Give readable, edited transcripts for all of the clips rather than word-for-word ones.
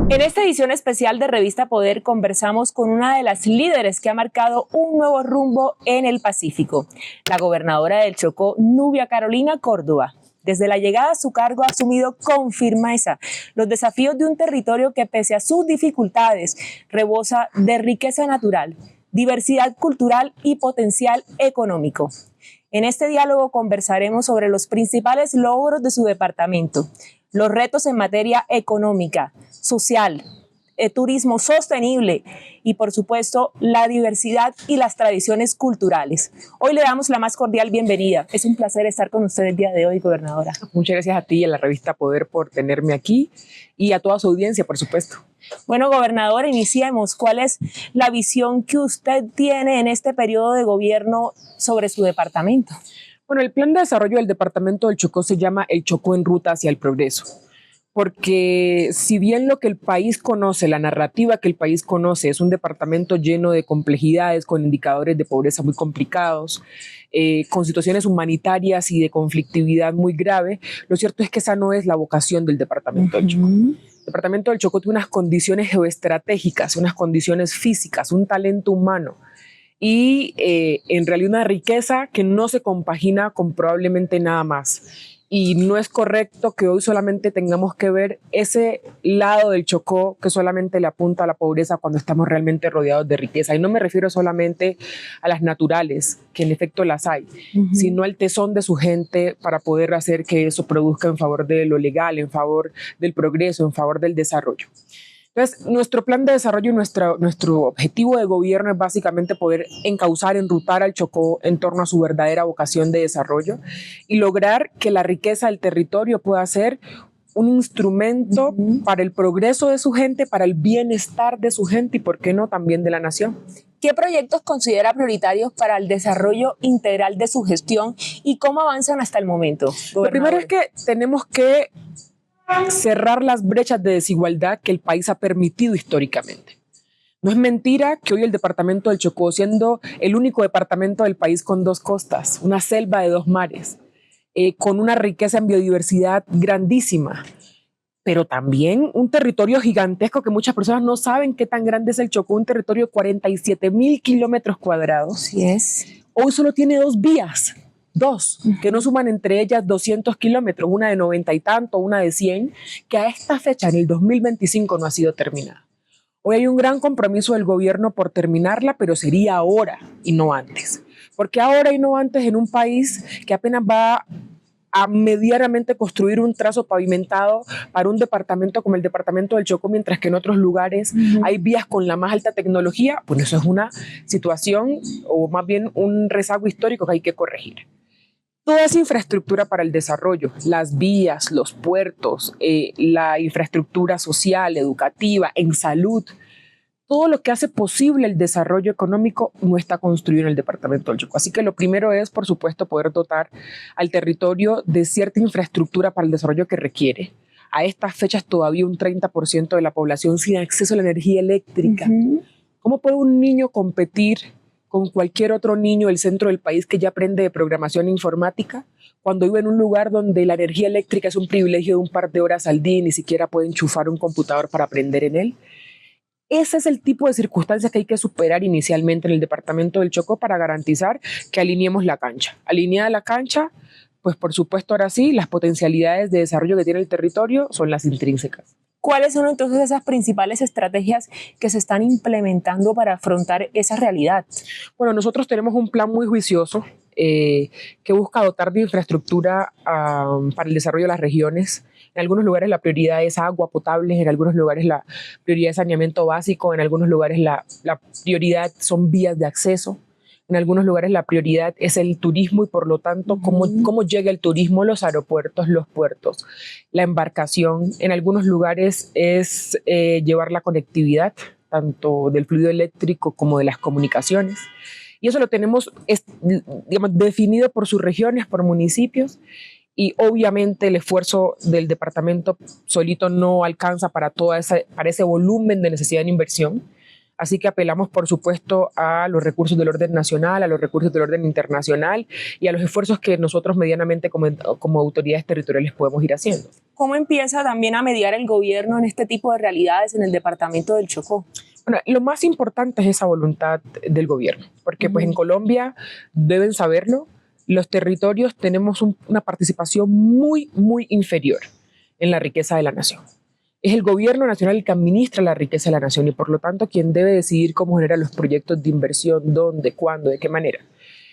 En esta edición especial de Revista Poder conversamos con una de las líderes que ha marcado un nuevo rumbo en el Pacífico, la gobernadora del Chocó, Nubia Carolina Córdoba. Desde la llegada a su cargo ha asumido con firmeza los desafíos de un territorio que, pese a sus dificultades, rebosa de riqueza natural, diversidad cultural y potencial económico. En este diálogo conversaremos sobre los principales logros de su departamento, los retos en materia económica, social, turismo sostenible y, por supuesto, la diversidad y las tradiciones culturales. Hoy le damos la más cordial bienvenida. Es un placer estar con usted el día de hoy, gobernadora. Muchas gracias a ti y a la revista Poder por tenerme aquí y a toda su audiencia, por supuesto. Bueno, gobernadora, iniciemos. ¿Cuál es la visión que usted tiene en este periodo de gobierno sobre su departamento? Bueno, el plan de desarrollo del departamento del Chocó se llama El Chocó en Ruta hacia el Progreso. Porque si bien lo que el país conoce, la narrativa que el país conoce es un departamento lleno de complejidades, con indicadores de pobreza muy complicados, con situaciones humanitarias y de conflictividad muy grave, lo cierto es que esa no es la vocación del departamento del Chocó. El departamento del Chocó tiene unas condiciones geoestratégicas, unas condiciones físicas, un talento humano y en realidad una riqueza que no se compagina con probablemente nada más. Y no es correcto que hoy solamente tengamos que ver ese lado del Chocó que solamente le apunta a la pobreza cuando estamos realmente rodeados de riqueza. Y no me refiero solamente a las naturales, que en efecto las hay, sino al tesón de su gente para poder hacer que eso produzca en favor de lo legal, en favor del progreso, en favor del desarrollo. Entonces, nuestro plan de desarrollo y nuestro objetivo de gobierno es básicamente poder encauzar, enrutar al Chocó en torno a su verdadera vocación de desarrollo y lograr que la riqueza del territorio pueda ser un instrumento para el progreso de su gente, para el bienestar de su gente y, ¿por qué no, también de la nación? ¿Qué proyectos considera prioritarios para el desarrollo integral de su gestión y cómo avanzan hasta el momento, gobernador? Lo primero es que tenemos que cerrar las brechas de desigualdad que el país ha permitido históricamente. No es mentira que hoy el departamento del Chocó, siendo el único departamento del país con dos costas, una selva de dos mares, con una riqueza en biodiversidad grandísima, pero también un territorio gigantesco que muchas personas no saben qué tan grande es el Chocó, un territorio de 47,000 kilómetros cuadrados. Así es. Hoy solo tiene dos vías. Que no suman entre ellas 200 kilómetros, una de 90 y tanto, una de 100, que a esta fecha, en el 2025, no ha sido terminada. Hoy hay un gran compromiso del gobierno por terminarla, pero sería ahora y no antes. Porque ahora y no antes en un país que apenas va a medianamente construir un trazo pavimentado para un departamento como el departamento del Chocó, mientras que en otros lugares hay vías con la más alta tecnología, pues eso es una situación o más bien un rezago histórico que hay que corregir. Toda esa infraestructura para el desarrollo, las vías, los puertos, la infraestructura social, educativa, en salud, todo lo que hace posible el desarrollo económico no está construido en el departamento del Chocó. Así que lo primero es, por supuesto, poder dotar al territorio de cierta infraestructura para el desarrollo que requiere. A estas fechas todavía un 30% de la población sin acceso a la energía eléctrica. ¿Cómo puede un niño competir con cualquier otro niño del centro del país que ya aprende de programación informática, cuando vive en un lugar donde la energía eléctrica es un privilegio de un par de horas al día y ni siquiera puede enchufar un computador para aprender en él? Ese es el tipo de circunstancias que hay que superar inicialmente en el departamento del Chocó para garantizar que alineemos la cancha. Alineada la cancha, pues por supuesto ahora sí, las potencialidades de desarrollo que tiene el territorio son las intrínsecas. ¿Cuáles son entonces esas principales estrategias que se están implementando para afrontar esa realidad? Bueno, nosotros tenemos un plan muy juicioso que busca dotar de infraestructura para el desarrollo de las regiones. En algunos lugares la prioridad es agua potable, en algunos lugares la prioridad es saneamiento básico, en algunos lugares la prioridad son vías de acceso. En algunos lugares la prioridad es el turismo y por lo tanto cómo llega el turismo, los aeropuertos, los puertos, la embarcación. En algunos lugares es llevar la conectividad, tanto del fluido eléctrico como de las comunicaciones. Y eso lo tenemos digamos, definido por sus regiones, por municipios. Y obviamente el esfuerzo del departamento solito no alcanza para ese volumen de necesidad de inversión. Así que apelamos, por supuesto, a los recursos del orden nacional, a los recursos del orden internacional y a los esfuerzos que nosotros medianamente como autoridades territoriales podemos ir haciendo. ¿Cómo empieza también a mediar el gobierno en este tipo de realidades en el departamento del Chocó? Bueno, lo más importante es esa voluntad del gobierno, porque pues en Colombia deben saberlo, los territorios tenemos una participación muy, muy inferior en la riqueza de la nación. Es el gobierno nacional el que administra la riqueza de la nación y por lo tanto quien debe decidir cómo generar los proyectos de inversión, dónde, cuándo, de qué manera.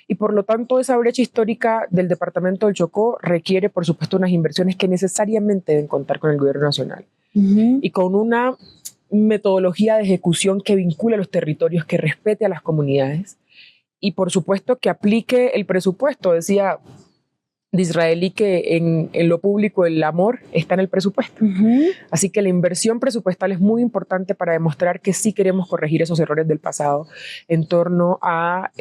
Y por lo tanto esa brecha histórica del departamento del Chocó requiere por supuesto unas inversiones que necesariamente deben contar con el gobierno nacional y con una metodología de ejecución que vincule a los territorios, que respete a las comunidades y por supuesto que aplique el presupuesto. Decía Disraeli que en lo público el amor está en el presupuesto. Así que la inversión presupuestal es muy importante para demostrar que sí queremos corregir esos errores del pasado en torno a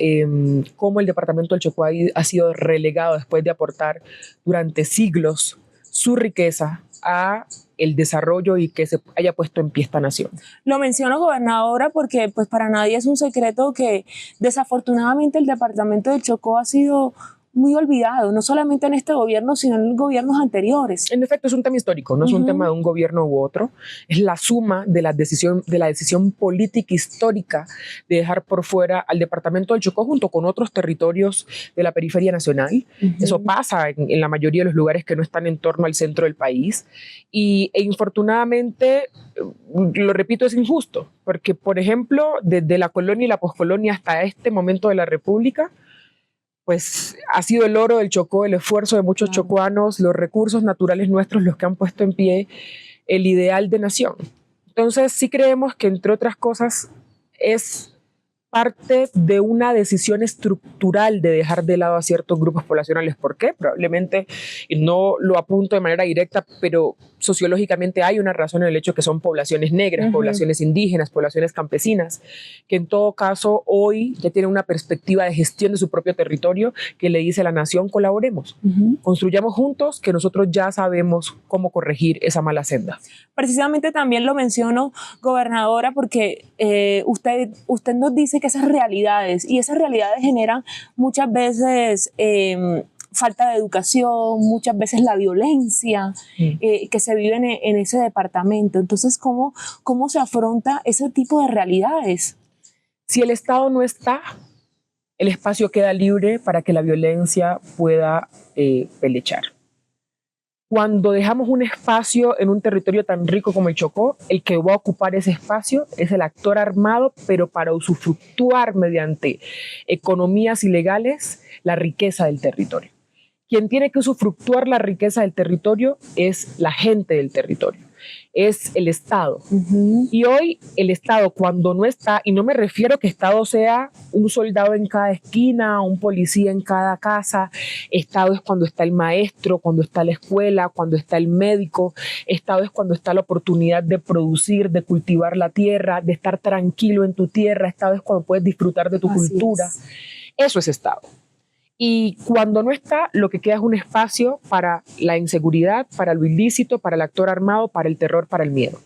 cómo el departamento del Chocó ha sido relegado después de aportar durante siglos su riqueza a el desarrollo y que se haya puesto en pie esta nación. Lo menciono, gobernadora, porque pues para nadie es un secreto que desafortunadamente el departamento del Chocó ha sido muy olvidado, no solamente en este gobierno, sino en gobiernos anteriores. En efecto, es un tema histórico, no es un tema de un gobierno u otro, es la suma de la decisión política histórica de dejar por fuera al departamento del Chocó junto con otros territorios de la periferia nacional. Eso pasa en la mayoría de los lugares que no están en torno al centro del país e infortunadamente, lo repito, es injusto, porque por ejemplo, desde la colonia y la poscolonia hasta este momento de la República, pues ha sido el oro del Chocó, el esfuerzo de muchos chocuanos, los recursos naturales nuestros los que han puesto en pie el ideal de nación. Entonces sí creemos que entre otras cosas es parte de una decisión estructural de dejar de lado a ciertos grupos poblacionales. ¿Por qué? Probablemente, y no lo apunto de manera directa, pero sociológicamente hay una razón en el hecho que son poblaciones negras, poblaciones indígenas, poblaciones campesinas, que en todo caso hoy ya tienen una perspectiva de gestión de su propio territorio que le dice a la nación: colaboremos, construyamos juntos, que nosotros ya sabemos cómo corregir esa mala senda. Precisamente también lo menciono, gobernadora, porque usted nos dice que esas realidades generan muchas veces falta de educación, muchas veces la violencia que se vive en ese departamento. Entonces, ¿cómo se afronta ese tipo de realidades? Si el Estado no está, el espacio queda libre para que la violencia pueda pelechar. Cuando dejamos un espacio en un territorio tan rico como el Chocó, el que va a ocupar ese espacio es el actor armado, pero para usufructuar mediante economías ilegales la riqueza del territorio. Quien tiene que usufructuar la riqueza del territorio es la gente del territorio, es el Estado. Y hoy el Estado, cuando no está, y no me refiero a que Estado sea un soldado en cada esquina, un policía en cada casa, Estado es cuando está el maestro, cuando está la escuela, cuando está el médico, Estado es cuando está la oportunidad de producir, de cultivar la tierra, de estar tranquilo en tu tierra, Estado es cuando puedes disfrutar de tu cultura. Eso es Estado. Y cuando no está, lo que queda es un espacio para la inseguridad, para lo ilícito, para el actor armado, para el terror, para el miedo.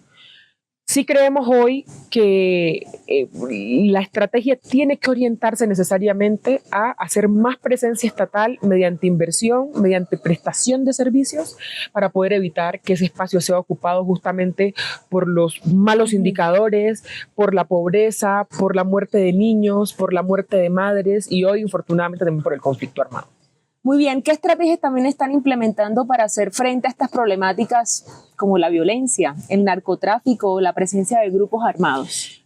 Sí creemos hoy que la estrategia tiene que orientarse necesariamente a hacer más presencia estatal mediante inversión, mediante prestación de servicios, para poder evitar que ese espacio sea ocupado justamente por los malos indicadores, por la pobreza, por la muerte de niños, por la muerte de madres y hoy, infortunadamente, también por el conflicto armado. Muy bien, ¿qué estrategias también están implementando para hacer frente a estas problemáticas como la violencia, el narcotráfico, la presencia de grupos armados?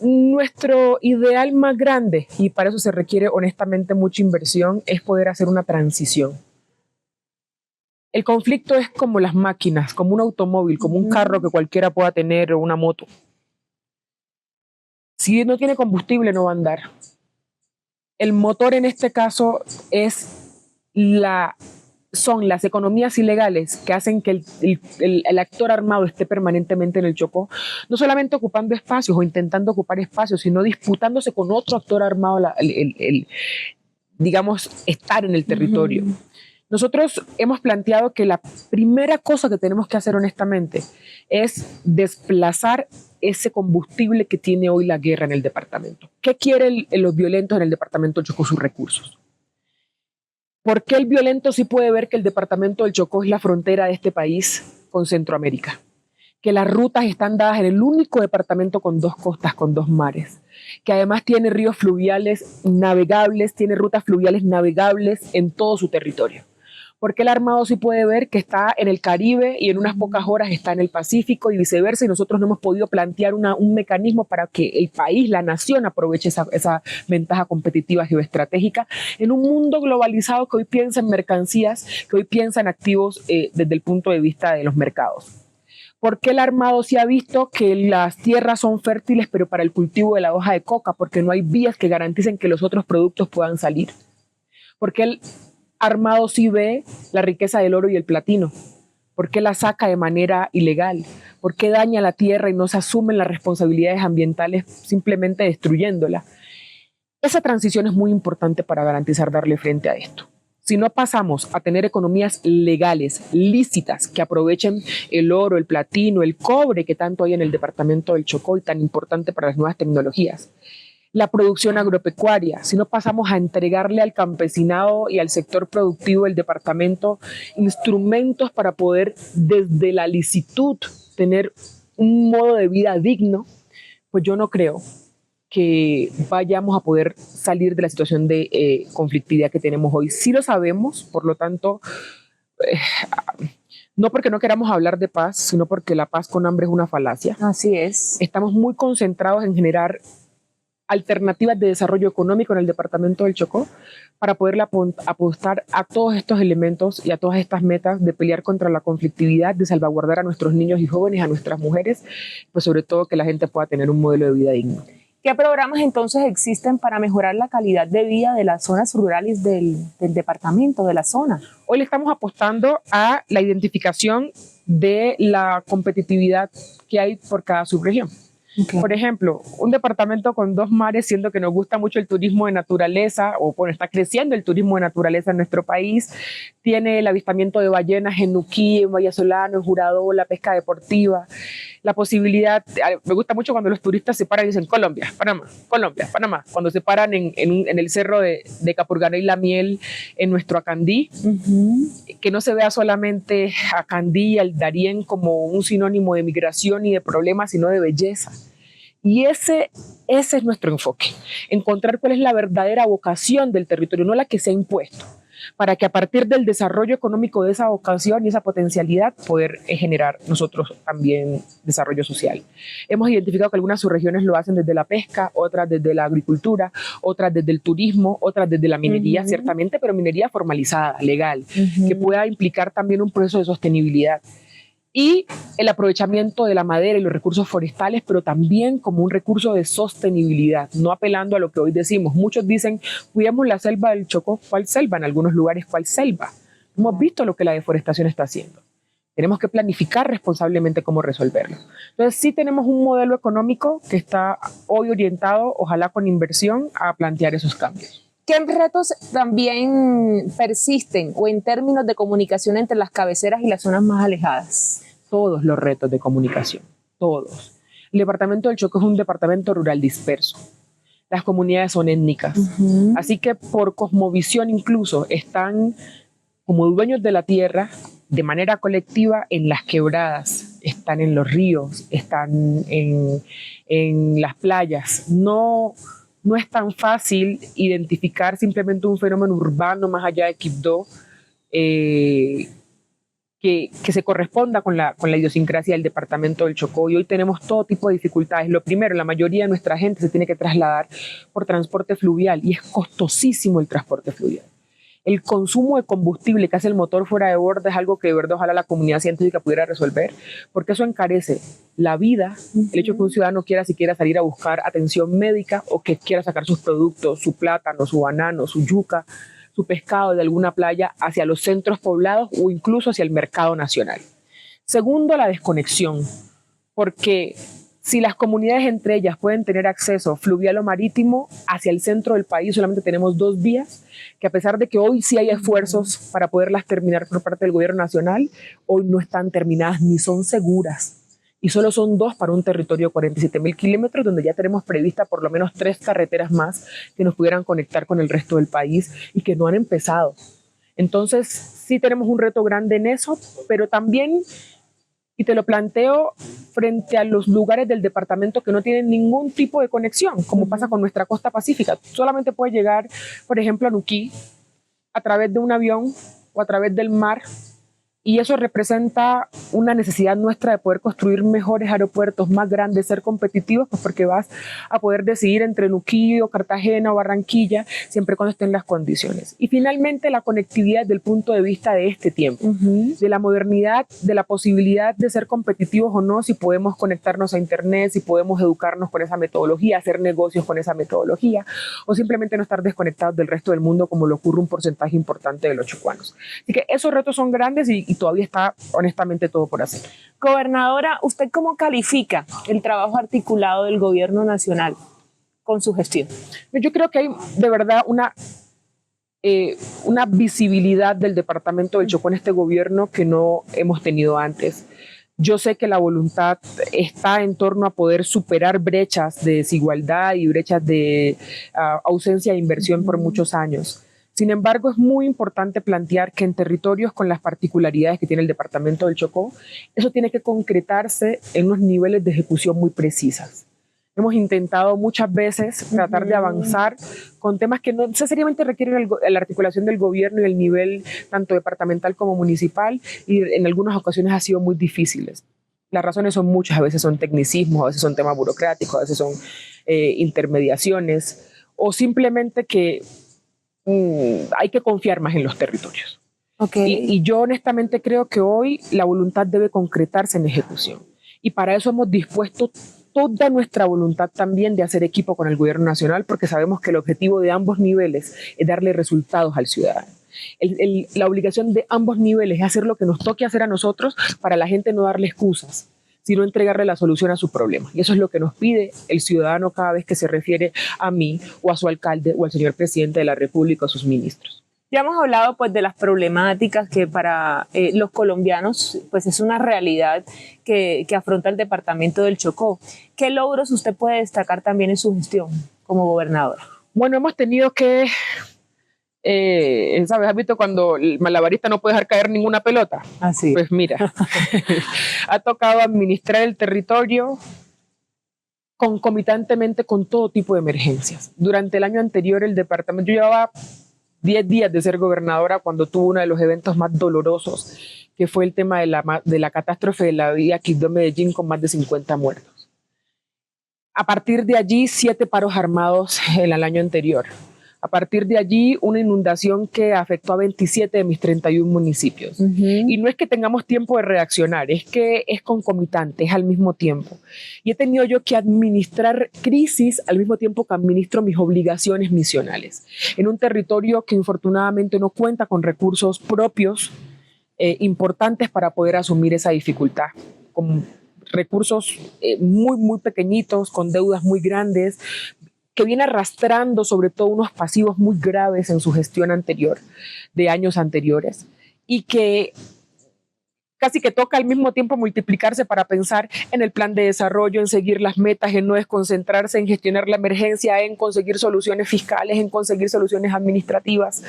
Nuestro ideal más grande, y para eso se requiere honestamente mucha inversión, es poder hacer una transición. El conflicto es como las máquinas, como un automóvil, como un carro que cualquiera pueda tener o una moto. Si no tiene combustible no va a andar. El motor en este caso son las economías ilegales que hacen que el actor armado esté permanentemente en el Chocó, no solamente ocupando espacios o intentando ocupar espacios, sino disputándose con otro actor armado, digamos, estar en el territorio. Nosotros hemos planteado que la primera cosa que tenemos que hacer honestamente es desplazar ese combustible que tiene hoy la guerra en el departamento. ¿Qué quieren los violentos en el departamento del Chocó? Sus recursos. ¿Por qué el violento sí puede ver que el departamento del Chocó es la frontera de este país con Centroamérica? Que las rutas están dadas en el único departamento con 2 costas, con 2 mares, que además tiene ríos fluviales navegables, tiene rutas fluviales navegables en todo su territorio. Porque el Armado sí puede ver que está en el Caribe y en unas pocas horas está en el Pacífico y viceversa, y nosotros no hemos podido plantear un mecanismo para que el país, la nación, aproveche esa ventaja competitiva geoestratégica en un mundo globalizado que hoy piensa en mercancías, que hoy piensa en activos desde el punto de vista de los mercados? ¿Por qué el Armado sí ha visto que las tierras son fértiles, pero para el cultivo de la hoja de coca? Porque no hay vías que garanticen que los otros productos puedan salir. ¿Por qué el Armado sí ve la riqueza del oro y el platino? ¿Por qué la saca de manera ilegal? ¿Por qué daña la tierra y no se asumen las responsabilidades ambientales simplemente destruyéndola? Esa transición es muy importante para garantizar darle frente a esto. Si no pasamos a tener economías legales, lícitas, que aprovechen el oro, el platino, el cobre que tanto hay en el departamento del Chocó y tan importante para las nuevas tecnologías, la producción agropecuaria, si no pasamos a entregarle al campesinado y al sector productivo del departamento instrumentos para poder desde la licitud tener un modo de vida digno, pues yo no creo que vayamos a poder salir de la situación de conflictividad que tenemos hoy. Sí lo sabemos, por lo tanto, no porque no queramos hablar de paz, sino porque la paz con hambre es una falacia. Así es. Estamos muy concentrados en generar alternativas de desarrollo económico en el departamento del Chocó para poder apostar a todos estos elementos y a todas estas metas de pelear contra la conflictividad, de salvaguardar a nuestros niños y jóvenes, a nuestras mujeres, pues sobre todo que la gente pueda tener un modelo de vida digno. ¿Qué programas entonces existen para mejorar la calidad de vida de las zonas rurales del departamento, de la zona? Hoy le estamos apostando a la identificación de la competitividad que hay por cada subregión. Okay. Por ejemplo, un departamento con 2 mares, siendo que nos gusta mucho el turismo de naturaleza, o bueno, está creciendo el turismo de naturaleza en nuestro país, tiene el avistamiento de ballenas en Nuquí, en Vallasolano, en Jurado, la pesca deportiva, la posibilidad, me gusta mucho cuando los turistas se paran y dicen Colombia, Panamá, cuando se paran en el cerro de Capurganá y La Miel, en nuestro Acandí, que no se vea solamente Acandí y al Darién como un sinónimo de migración y de problemas, sino de belleza. Y ese es nuestro enfoque, encontrar cuál es la verdadera vocación del territorio, no la que se ha impuesto, para que a partir del desarrollo económico de esa vocación y esa potencialidad poder generar nosotros también desarrollo social. Hemos identificado que algunas subregiones lo hacen desde la pesca, otras desde la agricultura, otras desde el turismo, otras desde la minería, ciertamente, pero minería formalizada, legal, que pueda implicar también un proceso de sostenibilidad. Y el aprovechamiento de la madera y los recursos forestales, pero también como un recurso de sostenibilidad, no apelando a lo que hoy decimos. Muchos dicen, cuidemos la selva del Chocó. ¿Cuál selva? En algunos lugares, ¿cuál selva? Hemos visto lo que la deforestación está haciendo. Tenemos que planificar responsablemente cómo resolverlo. Entonces, sí tenemos un modelo económico que está hoy orientado, ojalá con inversión, a plantear esos cambios. ¿Qué retos también persisten o en términos de comunicación entre las cabeceras y las zonas más alejadas? Todos los retos de comunicación, todos. El departamento del Chocó es un departamento rural disperso. Las comunidades son étnicas. Así que por cosmovisión incluso están como dueños de la tierra de manera colectiva en las quebradas, están en los ríos, están en las playas. No es tan fácil identificar simplemente un fenómeno urbano más allá de Quibdó que se corresponda con la idiosincrasia del departamento del Chocó. Y hoy tenemos todo tipo de dificultades. Lo primero, la mayoría de nuestra gente se tiene que trasladar por transporte fluvial y es costosísimo el transporte fluvial. El consumo de combustible que hace el motor fuera de borda es algo que de verdad ojalá la comunidad científica pudiera resolver, porque eso encarece la vida, el hecho que un ciudadano quiera siquiera salir a buscar atención médica o que quiera sacar sus productos, su plátano, su banano, su yuca, su pescado de alguna playa hacia los centros poblados o incluso hacia el mercado nacional. Segundo, la desconexión, porque si las comunidades entre ellas pueden tener acceso fluvial o marítimo hacia el centro del país, solamente tenemos 2 vías, que a pesar de que hoy sí hay esfuerzos para poderlas terminar por parte del gobierno nacional, hoy no están terminadas ni son seguras. y solo son 2 para un territorio de 47.000 kilómetros, donde ya tenemos prevista por lo menos 3 carreteras más que nos pudieran conectar con el resto del país y que no han empezado. Entonces, sí tenemos un reto grande en eso, pero también, y te lo planteo frente a los lugares del departamento que no tienen ningún tipo de conexión, como pasa con nuestra costa pacífica. Solamente puedes llegar, por ejemplo, a Nuquí a través de un avión o a través del mar, y eso representa una necesidad nuestra de poder construir mejores aeropuertos, más grandes, ser competitivos, pues porque vas a poder decidir entre Nuquí o Cartagena o Barranquilla, siempre cuando estén las condiciones. Y finalmente la conectividad desde el punto de vista de este tiempo, de la modernidad, de la posibilidad de ser competitivos o no, si podemos conectarnos a internet, si podemos educarnos con esa metodología, hacer negocios con esa metodología, o simplemente no estar desconectados del resto del mundo como lo ocurre un porcentaje importante de los chocuanos. Así que esos retos son grandes y todavía está honestamente todo por hacer. Gobernadora, ¿usted cómo califica el trabajo articulado del gobierno nacional con su gestión? Yo creo que hay de verdad una visibilidad del departamento del Chocó en este gobierno que no hemos tenido antes. Yo sé que la voluntad está en torno a poder superar brechas de desigualdad y brechas de ausencia de inversión por muchos años. Sin embargo, es muy importante plantear que en territorios con las particularidades que tiene el departamento del Chocó, eso tiene que concretarse en unos niveles de ejecución muy precisas. Hemos intentado muchas veces tratar de avanzar con temas que no necesariamente requieren la articulación del gobierno y el nivel tanto departamental como municipal, y en algunas ocasiones ha sido muy difíciles. Las razones son muchas, a veces son tecnicismos, a veces son temas burocráticos, a veces son intermediaciones, o simplemente que hay que confiar más en los territorios. Y yo honestamente creo que hoy la voluntad debe concretarse en ejecución. Y para eso hemos dispuesto toda nuestra voluntad también de hacer equipo con el gobierno nacional, porque sabemos que el objetivo de ambos niveles es darle resultados al ciudadano. La obligación de ambos niveles es hacer lo que nos toque hacer a nosotros, para la gente no darle excusas, sino entregarle la solución a su problema. Y eso es lo que nos pide el ciudadano cada vez que se refiere a mí o a su alcalde o al señor presidente de la República o a sus ministros. Ya hemos hablado pues de las problemáticas que para los colombianos pues es una realidad que afronta el departamento del Chocó. ¿Qué logros usted puede destacar también en su gestión como gobernadora? Bueno, hemos tenido que, ¿sabes? ¿Has visto cuando el malabarista no puede dejar caer ninguna pelota? Así. Pues mira, ha tocado administrar el territorio concomitantemente con todo tipo de emergencias. Durante el año anterior el departamento, yo llevaba 10 días de ser gobernadora cuando tuvo uno de los eventos más dolorosos, que fue el tema de la catástrofe de la vía Quibdó-Medellín con más de 50 muertos. A partir de allí, 7 paros armados en el año anterior. A partir de allí, una inundación que afectó a 27 de mis 31 municipios. Y no es que tengamos tiempo de reaccionar, es que es concomitante, es al mismo tiempo. Y he tenido yo que administrar crisis al mismo tiempo que administro mis obligaciones misionales, en un territorio que infortunadamente no cuenta con recursos propios importantes para poder asumir esa dificultad, con recursos muy, muy pequeñitos, con deudas muy grandes, que viene arrastrando sobre todo unos pasivos muy graves en su gestión anterior, de años anteriores, y que casi que toca al mismo tiempo multiplicarse para pensar en el plan de desarrollo, en seguir las metas, en no desconcentrarse, en gestionar la emergencia, en conseguir soluciones fiscales, en conseguir soluciones administrativas,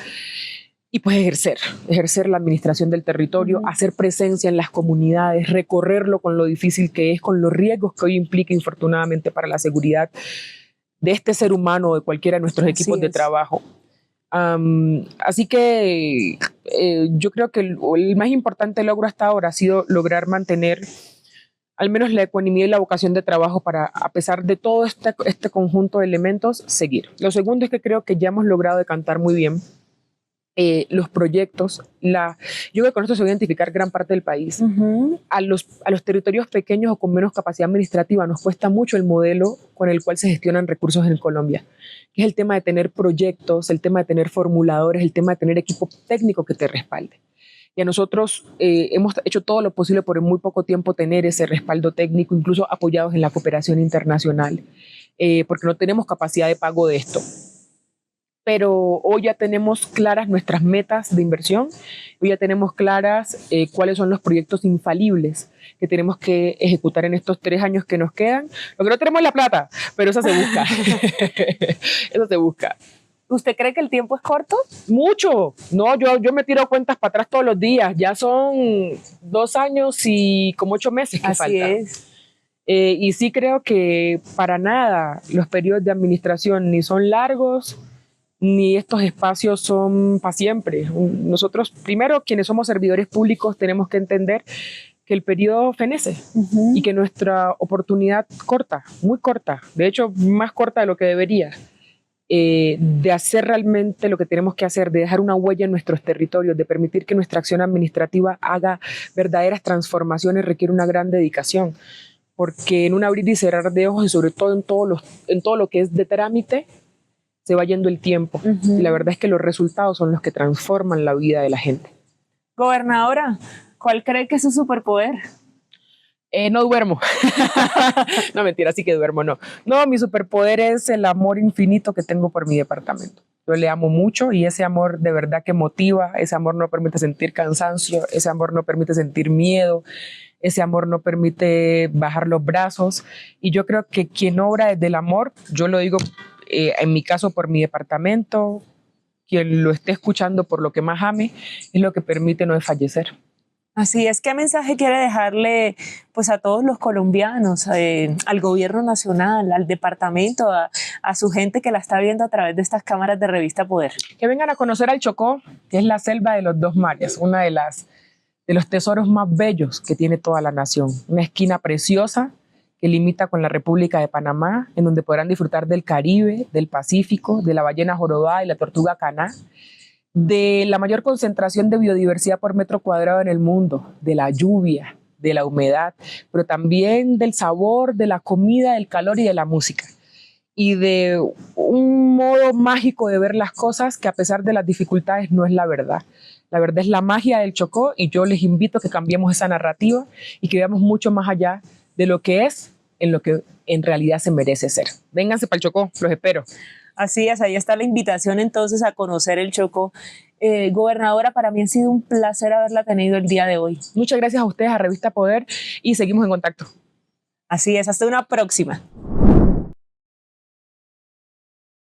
y pues ejercer la administración del territorio, hacer presencia en las comunidades, recorrerlo con lo difícil que es, con los riesgos que hoy implica infortunadamente para la seguridad de este ser humano o de cualquiera de nuestros equipos de trabajo. Así que yo creo que el más importante logro hasta ahora ha sido lograr mantener al menos la ecuanimidad y la vocación de trabajo para, a pesar de todo este conjunto de elementos, seguir. Lo segundo es que creo que ya hemos logrado decantar muy bien los proyectos. Yo creo que con esto se va a identificar gran parte del país. A los territorios pequeños o con menos capacidad administrativa nos cuesta mucho el modelo con el cual se gestionan recursos en Colombia, que es el tema de tener proyectos, el tema de tener formuladores, el tema de tener equipo técnico que te respalde. Y a nosotros hemos hecho todo lo posible por en muy poco tiempo tener ese respaldo técnico, incluso apoyados en la cooperación internacional, porque no tenemos capacidad de pago de esto. pero hoy ya tenemos claras nuestras metas de inversión, hoy ya tenemos claras cuáles son los proyectos infalibles que tenemos que ejecutar en estos 3 años que nos quedan. Lo que no tenemos es la plata, pero esa se busca. Eso se busca. ¿Usted cree que el tiempo es corto? Mucho. No, yo me tiro cuentas para atrás todos los días. Ya son 2 años y como 8 meses que faltan. Así es. Y sí creo que para nada los periodos de administración ni son largos, ni estos espacios son para siempre. Nosotros, primero, quienes somos servidores públicos, tenemos que entender que el periodo fenece y que nuestra oportunidad corta, muy corta, de hecho más corta de lo que debería, de hacer realmente lo que tenemos que hacer, de dejar una huella en nuestros territorios, de permitir que nuestra acción administrativa haga verdaderas transformaciones, requiere una gran dedicación, porque en un abrir y cerrar de ojos y sobre todo en todo lo que es de trámite, se va yendo el tiempo. Y la verdad es que los resultados son los que transforman la vida de la gente. Gobernadora, ¿cuál cree que es su superpoder? No duermo. No, mentira, sí que duermo, no. No, mi superpoder es el amor infinito que tengo por mi departamento. Yo le amo mucho y ese amor de verdad que motiva, ese amor no permite sentir cansancio, ese amor no permite sentir miedo, ese amor no permite bajar los brazos. Y yo creo que quien obra desde el amor, yo lo digo en mi caso por mi departamento, quien lo esté escuchando por lo que más ame, es lo que permite no desfallecer. Así es, ¿qué mensaje quiere dejarle pues a todos los colombianos, al gobierno nacional, al departamento, a su gente que la está viendo a través de estas cámaras de Revista Poder? Que vengan a conocer al Chocó, que es la selva de los 2 mares, una de los tesoros más bellos que tiene toda la nación. Una esquina preciosa que limita con la República de Panamá, en donde podrán disfrutar del Caribe, del Pacífico, de la ballena jorobada y la tortuga caná, de la mayor concentración de biodiversidad por metro cuadrado en el mundo, de la lluvia, de la humedad, pero también del sabor, de la comida, del calor y de la música. Y de un modo mágico de ver las cosas que a pesar de las dificultades no es la verdad. La verdad es la magia del Chocó y yo les invito a que cambiemos esa narrativa y que veamos mucho más allá de lo que es en lo que en realidad se merece ser. Vénganse para el Chocó, los espero. Así es, ahí está la invitación entonces a conocer el Chocó. Gobernadora, para mí ha sido un placer haberla tenido el día de hoy. Muchas gracias a ustedes, a Revista Poder, y seguimos en contacto. Así es, hasta una próxima.